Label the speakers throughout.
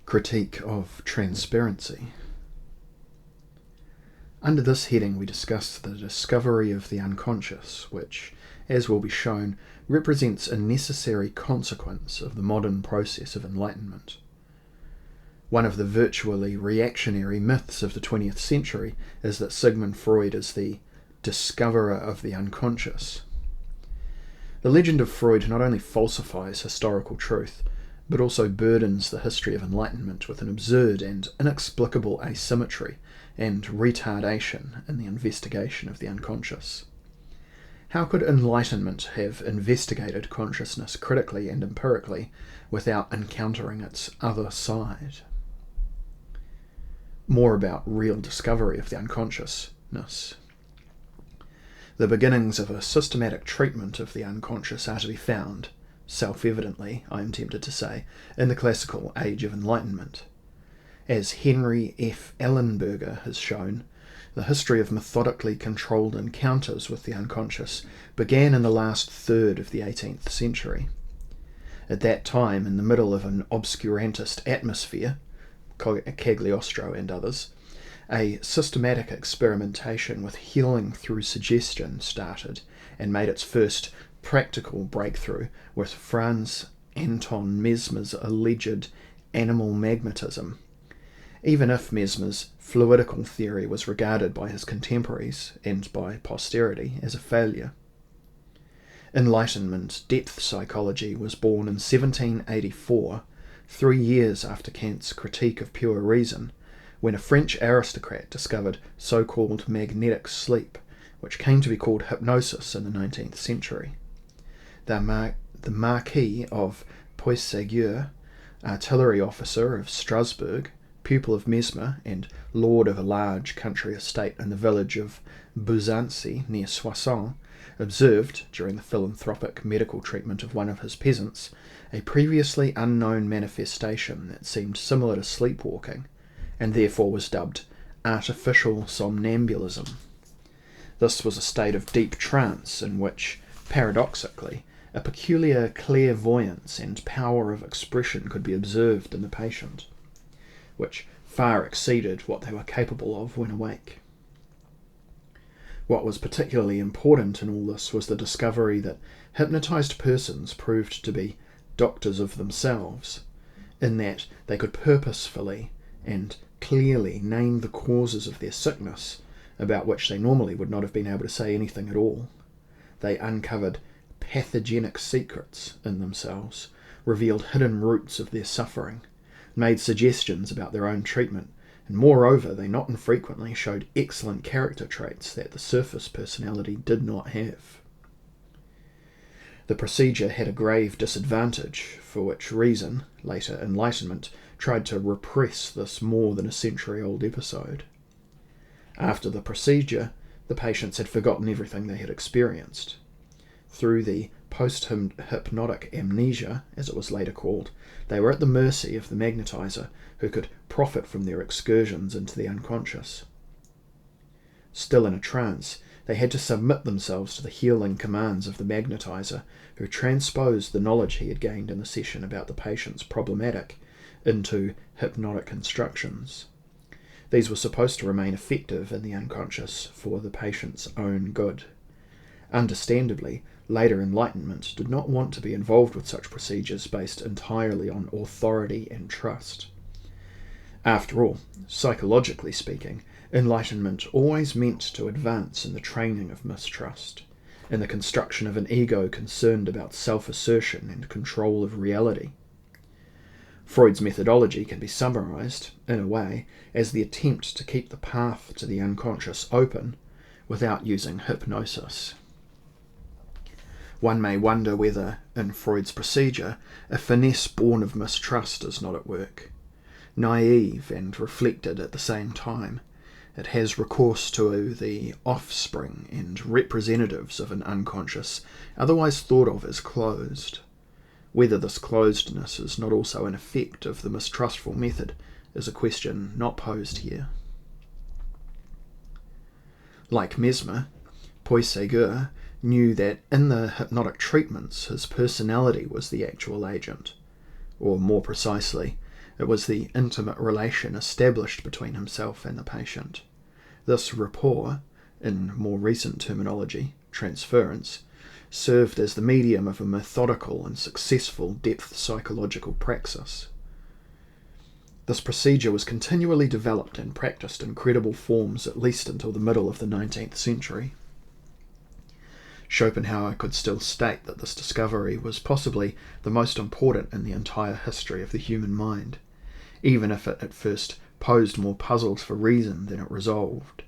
Speaker 1: Critique of Transperancy. Under this heading we discuss the discovery of the unconscious, which, as will be shown, represents a necessary consequence of the modern process of enlightenment. One of the virtually reactionary myths of the 20th century is that Sigmund Freud is the discoverer of the unconscious. The legend of Freud not only falsifies historical truth, but also burdens the history of enlightenment with an absurd and inexplicable asymmetry and retardation in the investigation of the unconscious. How could enlightenment have investigated consciousness critically and empirically without encountering its other side? More about real discovery of the unconsciousness. The beginnings of a systematic treatment of the unconscious are to be found, self-evidently, I am tempted to say, in the classical Age of Enlightenment. As Henry F. Ellenberger has shown, the history of methodically controlled encounters with the unconscious began in the last third of the 18th century. At that time, in the middle of an obscurantist atmosphere, Cagliostro and others, a systematic experimentation with healing through suggestion started and made its first practical breakthrough with Franz Anton Mesmer's alleged animal magnetism. Even if Mesmer's fluidical theory was regarded by his contemporaries and by posterity as a failure. Enlightenment depth psychology was born in 1784, 3 years after Kant's Critique of Pure Reason, when a French aristocrat discovered so-called magnetic sleep, which came to be called hypnosis in the 19th century. The Marquis of Puységur, artillery officer of Strasbourg, pupil of Mesmer, and lord of a large country estate in the village of Buzancy near Soissons, observed, during the philanthropic medical treatment of one of his peasants, a previously unknown manifestation that seemed similar to sleepwalking, and therefore was dubbed artificial somnambulism. This was a state of deep trance in which, paradoxically, a peculiar clairvoyance and power of expression could be observed in the patient, which far exceeded what they were capable of when awake. What was particularly important in all this was the discovery that hypnotized persons proved to be doctors of themselves, in that they could purposefully and clearly name the causes of their sickness, about which they normally would not have been able to say anything at all. They uncovered pathogenic secrets in themselves, revealed hidden roots of their suffering, made suggestions about their own treatment, and moreover they not infrequently showed excellent character traits that the surface personality did not have. The procedure had a grave disadvantage, for which reason, later Enlightenment tried to repress this more than a century-old episode. After the procedure, the patients had forgotten everything they had experienced. Through the post-hypnotic amnesia, as it was later called, they were at the mercy of the magnetizer, who could profit from their excursions into the unconscious. Still in a trance, they had to submit themselves to the healing commands of the magnetizer, who transposed the knowledge he had gained in the session about the patient's problematic into hypnotic instructions. These were supposed to remain effective in the unconscious for the patient's own good. Understandably, later Enlightenment did not want to be involved with such procedures based entirely on authority and trust. After all, psychologically speaking, Enlightenment always meant to advance in the training of mistrust, in the construction of an ego concerned about self-assertion and control of reality. Freud's methodology can be summarized, in a way, as the attempt to keep the path to the unconscious open without using hypnosis. One may wonder whether, in Freud's procedure, a finesse born of mistrust is not at work. Naive and reflected at the same time, it has recourse to the offspring and representatives of an unconscious otherwise thought of as closed. Whether this closedness is not also an effect of the mistrustful method is a question not posed here. Like Mesmer, Puységur knew that in the hypnotic treatments his personality was the actual agent, or more precisely, It was the intimate relation established between himself and the patient. This rapport, in more recent terminology, transference, served as the medium of a methodical and successful depth psychological praxis. This procedure was continually developed and practiced in credible forms at least until the middle of the 19th century. Schopenhauer could still state that this discovery was possibly the most important in the entire history of the human mind, even if it at first posed more puzzles for reason than it resolved.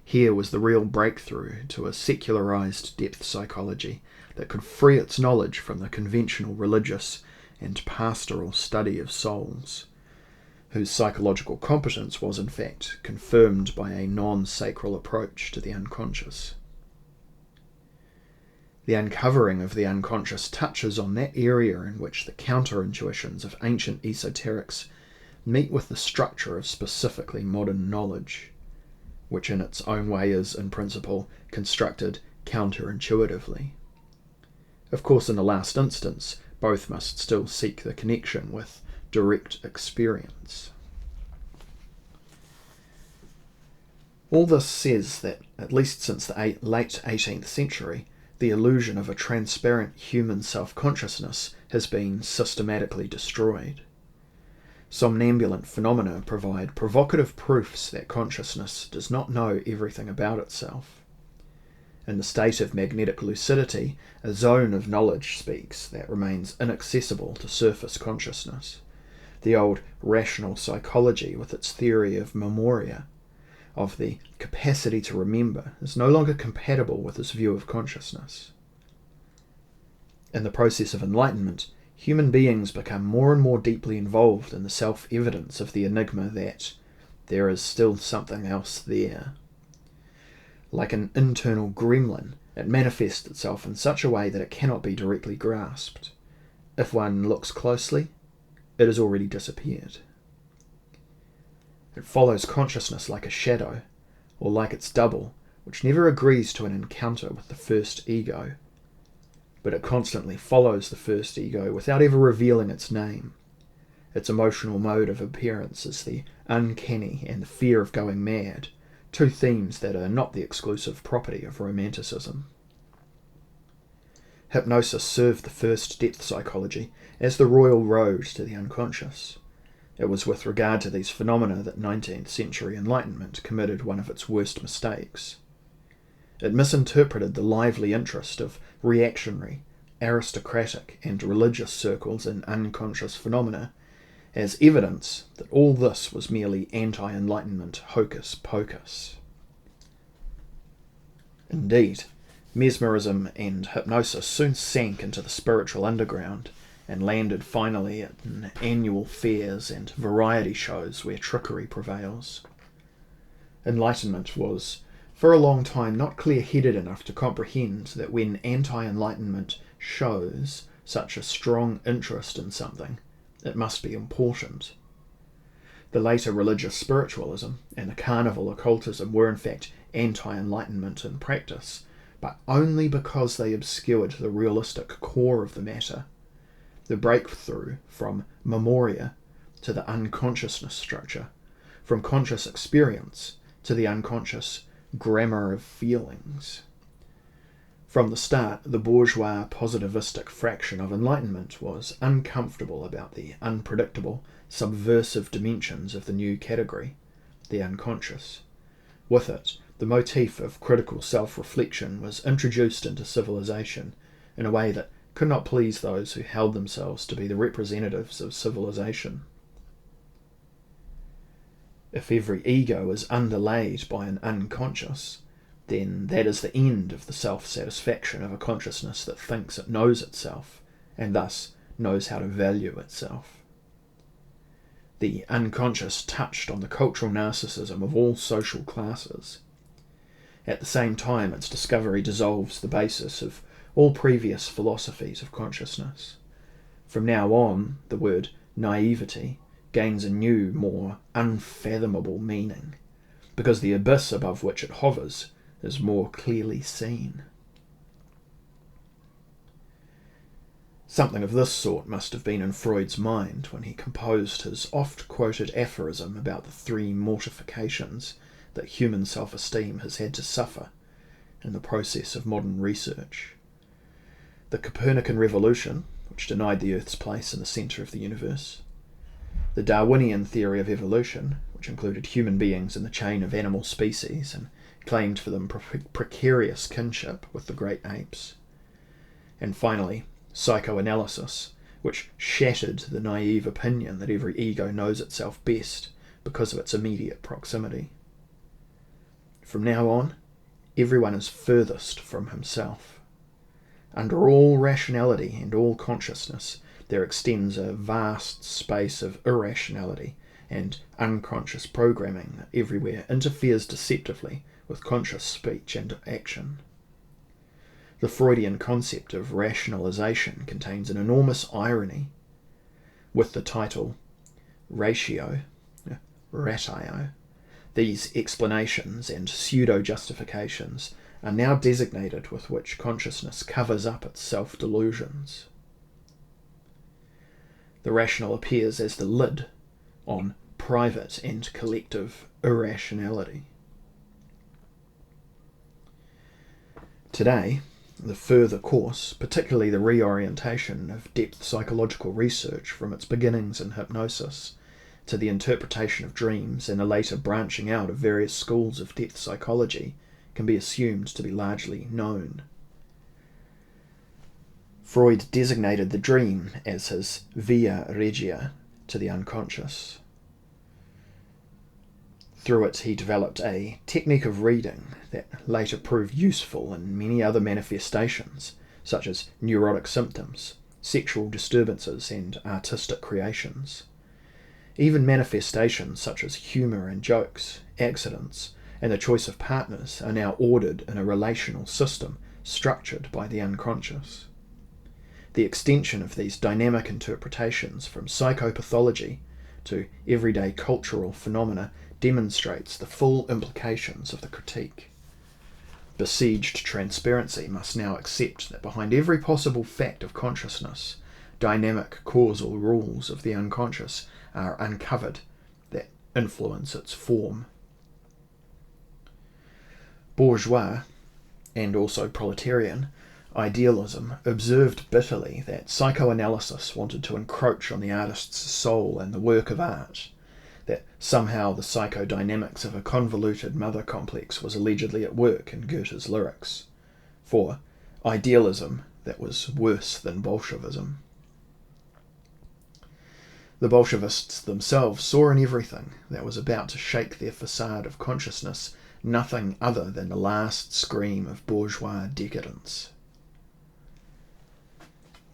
Speaker 1: Here was the real breakthrough to a secularized depth psychology that could free its knowledge from the conventional religious and pastoral study of souls, whose psychological competence was in fact confirmed by a non-sacral approach to the unconscious. The uncovering of the unconscious touches on that area in which the counter-intuitions of ancient esoterics meet with the structure of specifically modern knowledge, which in its own way is, in principle, constructed counterintuitively. Of course, in the last instance, both must still seek the connection with direct experience. All this says that, at least since the late 18th century, the illusion of a transparent human self-consciousness has been systematically destroyed. Somnambulant phenomena provide provocative proofs that consciousness does not know everything about itself. In the state of magnetic lucidity, a zone of knowledge speaks that remains inaccessible to surface consciousness. The old rational psychology, with its theory of memoria, of the capacity to remember, is no longer compatible with this view of consciousness. In the process of enlightenment, human beings become more and more deeply involved in the self-evidence of the enigma that there is still something else there. Like an internal gremlin, it manifests itself in such a way that it cannot be directly grasped. If one looks closely, it has already disappeared. It follows consciousness like a shadow, or like its double, which never agrees to an encounter with the first ego, but it constantly follows the first ego without ever revealing its name. Its emotional mode of appearance is the uncanny and the fear of going mad, two themes that are not the exclusive property of romanticism. Hypnosis served the first depth psychology as the royal road to the unconscious. It was with regard to these phenomena that 19th century Enlightenment committed one of its worst mistakes. It misinterpreted the lively interest of reactionary, aristocratic and religious circles in unconscious phenomena as evidence that all this was merely anti-Enlightenment hocus-pocus. Indeed, mesmerism and hypnosis soon sank into the spiritual underground and landed finally at annual fairs and variety shows where trickery prevails. Enlightenment was, for a long time, not clear-headed enough to comprehend that when anti-Enlightenment shows such a strong interest in something, it must be important. The later religious spiritualism and the carnival occultism were in fact anti-Enlightenment in practice, but only because they obscured the realistic core of the matter, the breakthrough from memoria to the unconsciousness structure, from conscious experience to the unconscious grammar of feelings. From the start, the bourgeois positivistic fraction of Enlightenment was uncomfortable about the unpredictable, subversive dimensions of the new category, the unconscious. With it, the motif of critical self-reflection was introduced into civilization in a way that could not please those who held themselves to be the representatives of civilization. If every ego is underlaid by an unconscious, then that is the end of the self-satisfaction of a consciousness that thinks it knows itself, and thus knows how to value itself. The unconscious touched on the cultural narcissism of all social classes. At the same time, its discovery dissolves the basis of all previous philosophies of consciousness. From now on, the word naivety gains a new, more unfathomable meaning, because the abyss above which it hovers is more clearly seen. Something of this sort must have been in Freud's mind when he composed his oft-quoted aphorism about the 3 mortifications that human self-esteem has had to suffer in the process of modern research. The Copernican revolution, which denied the Earth's place in the centre of the universe. The Darwinian theory of evolution, which included human beings in the chain of animal species and claimed for them precarious kinship with the great apes. And finally, psychoanalysis, which shattered the naive opinion that every ego knows itself best because of its immediate proximity. From now on, everyone is furthest from himself. Under all rationality and all consciousness, there extends a vast space of irrationality and unconscious programming that everywhere interferes deceptively with conscious speech and action. The Freudian concept of rationalization contains an enormous irony. With the title ratio, these explanations and pseudo-justifications are now designated with which consciousness covers up its self-delusions. The rational appears as the lid on private and collective irrationality. Today, the further course, particularly the reorientation of depth psychological research from its beginnings in hypnosis to the interpretation of dreams and a later branching out of various schools of depth psychology, can be assumed to be largely known. Freud designated the dream as his via regia to the unconscious. Through it he developed a technique of reading that later proved useful in many other manifestations, such as neurotic symptoms, sexual disturbances, and artistic creations. Even manifestations such as humour and jokes, accidents, and the choice of partners are now ordered in a relational system structured by the unconscious. The extension of these dynamic interpretations from psychopathology to everyday cultural phenomena demonstrates the full implications of the critique. Besieged Transperancy must now accept that behind every possible fact of consciousness, dynamic causal rules of the unconscious are uncovered that influence its form. Bourgeois, and also proletarian, idealism observed bitterly that psychoanalysis wanted to encroach on the artist's soul and the work of art, that somehow the psychodynamics of a convoluted mother complex was allegedly at work in Goethe's lyrics, for idealism that was worse than Bolshevism. The Bolshevists themselves saw in everything that was about to shake their facade of consciousness nothing other than the last scream of bourgeois decadence.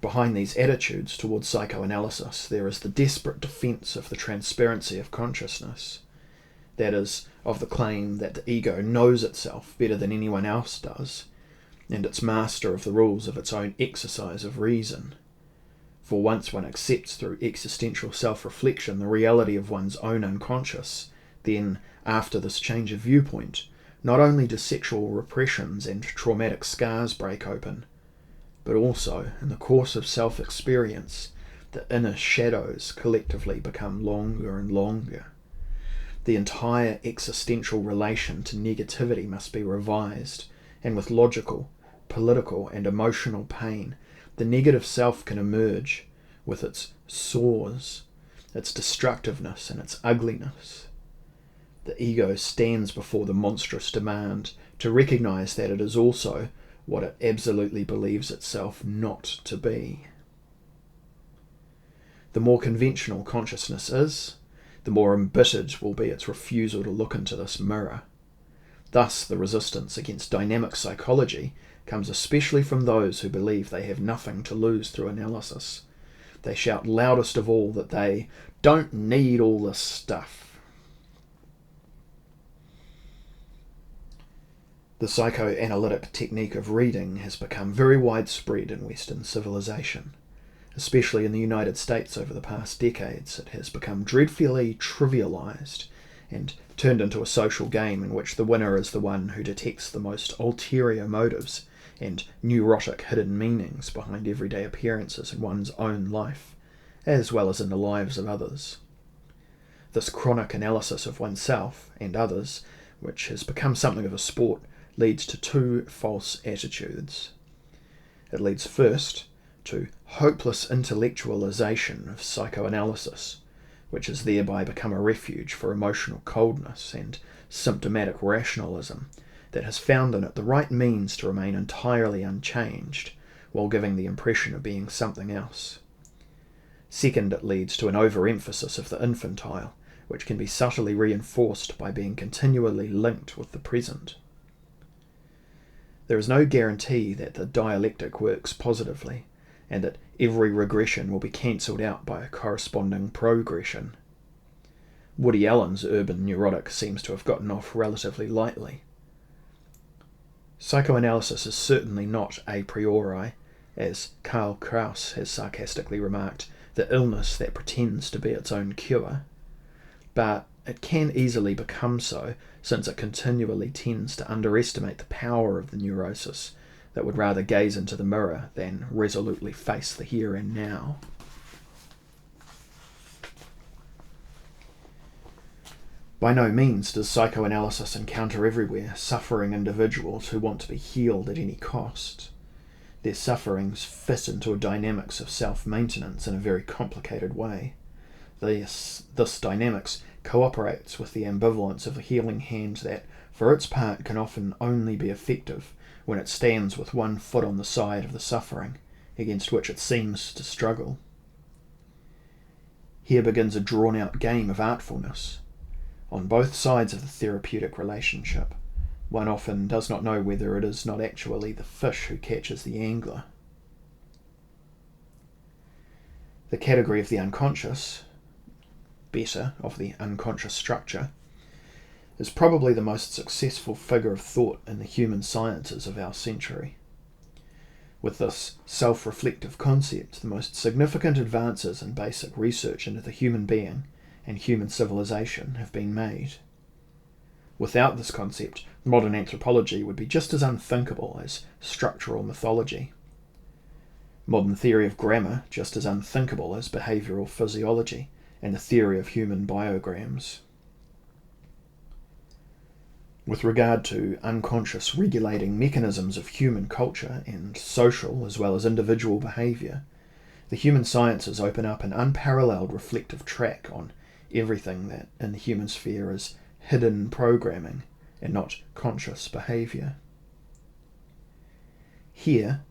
Speaker 1: Behind these attitudes towards psychoanalysis, there is the desperate defence of the transparency of consciousness, that is, of the claim that the ego knows itself better than anyone else does, and it's master of the rules of its own exercise of reason. For once one accepts through existential self-reflection the reality of one's own unconscious, then, after this change of viewpoint, not only do sexual repressions and traumatic scars break open, but also, in the course of self-experience, the inner shadows collectively become longer and longer. The entire existential relation to negativity must be revised, and with logical, political, and emotional pain, the negative self can emerge with its sores, its destructiveness, and its ugliness. The ego stands before the monstrous demand to recognize that it is also what it absolutely believes itself not to be. The more conventional consciousness is, the more embittered will be its refusal to look into this mirror. Thus, the resistance against dynamic psychology comes especially from those who believe they have nothing to lose through analysis. They shout loudest of all that they don't need all this stuff. The psychoanalytic technique of reading has become very widespread in Western civilization. Especially in the United States over the past decades, it has become dreadfully trivialized and turned into a social game in which the winner is the one who detects the most ulterior motives and neurotic hidden meanings behind everyday appearances in one's own life, as well as in the lives of others. This chronic analysis of oneself and others, which has become something of a sport, leads to two false attitudes. It leads first to hopeless intellectualization of psychoanalysis, which has thereby become a refuge for emotional coldness and symptomatic rationalism that has found in it the right means to remain entirely unchanged while giving the impression of being something else. Second, it leads to an overemphasis of the infantile, which can be subtly reinforced by being continually linked with the present. There is no guarantee that the dialectic works positively, and that every regression will be cancelled out by a corresponding progression. Woody Allen's urban neurotic seems to have gotten off relatively lightly. Psychoanalysis is certainly not a priori, as Karl Kraus has sarcastically remarked, the illness that pretends to be its own cure, but it can easily become so, since it continually tends to underestimate the power of the neurosis that would rather gaze into the mirror than resolutely face the here and now. By no means does psychoanalysis encounter everywhere suffering individuals who want to be healed at any cost. Their sufferings fit into a dynamics of self-maintenance in a very complicated way. This dynamics cooperates with the ambivalence of the healing hand that, for its part, can often only be effective when it stands with one foot on the side of the suffering, against which it seems to struggle. Here begins a drawn-out game of artfulness. On both sides of the therapeutic relationship, one often does not know whether it is not actually the fish who catches the angler. The category of the unconscious, better, of the unconscious structure, is probably the most successful figure of thought in the human sciences of our century. With this self-reflective concept, the most significant advances in basic research into the human being and human civilization have been made. Without this concept, modern anthropology would be just as unthinkable as structural mythology. Modern theory of grammar just as unthinkable as behavioural physiology and the theory of human biograms. With regard to unconscious regulating mechanisms of human culture and social as well as individual behaviour, the human sciences open up an unparalleled reflective track on everything that in the human sphere is hidden programming and not conscious behaviour. Here,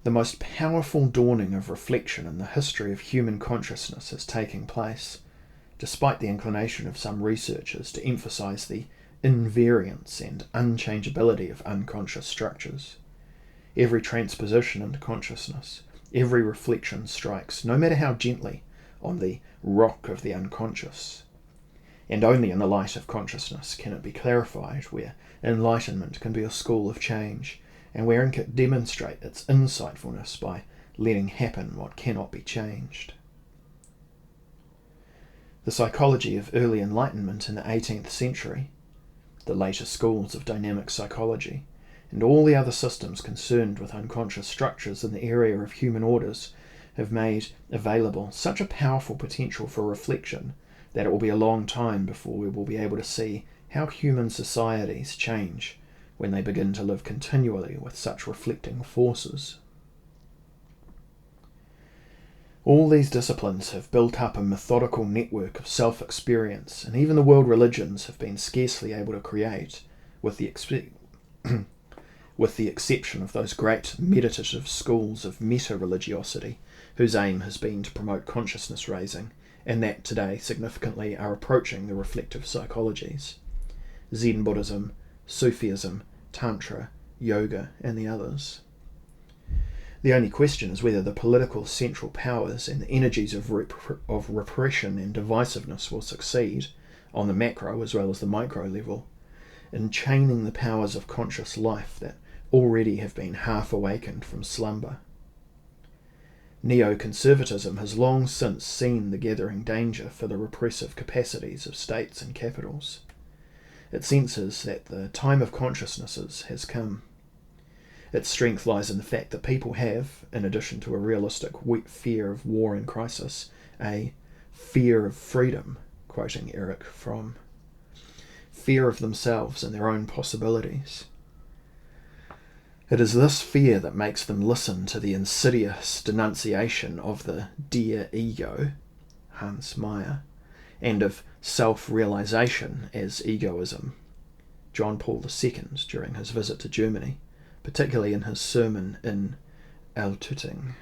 Speaker 1: the most powerful dawning of reflection in the history of human consciousness is taking place, despite the inclination of some researchers to emphasise the invariance and unchangeability of unconscious structures. Every transposition into consciousness, every reflection strikes, no matter how gently, on the rock of the unconscious. And only in the light of consciousness can it be clarified, where enlightenment can be a school of change, and wherein it can demonstrate its insightfulness by letting happen what cannot be changed. The psychology of early enlightenment in the 18th century, the later schools of dynamic psychology, and all the other systems concerned with unconscious structures in the area of human orders have made available such a powerful potential for reflection that it will be a long time before we will be able to see how human societies change when they begin to live continually with such reflecting forces. All these disciplines have built up a methodical network of self-experience, and even the world religions have been scarcely able to create, with the exception of those great meditative schools of meta-religiosity, whose aim has been to promote consciousness raising, and that today significantly are approaching the reflective psychologies. Zen Buddhism, Sufism, Tantra, Yoga, and the others. The only question is whether the political central powers and the energies of repression and divisiveness will succeed, on the macro as well as the micro level, in chaining the powers of conscious life that already have been half awakened from slumber. Neoconservatism has long since seen the gathering danger for the repressive capacities of states and capitals. It senses that the time of consciousnesses has come. Its strength lies in the fact that people have, in addition to a realistic fear of war and crisis, a fear of freedom, quoting Eric Fromm, fear of themselves and their own possibilities. It is this fear that makes them listen to the insidious denunciation of the dear ego, Hans Meyer, and of self-realization as egoism, John Paul II during his visit to Germany, particularly in his sermon in Altötting.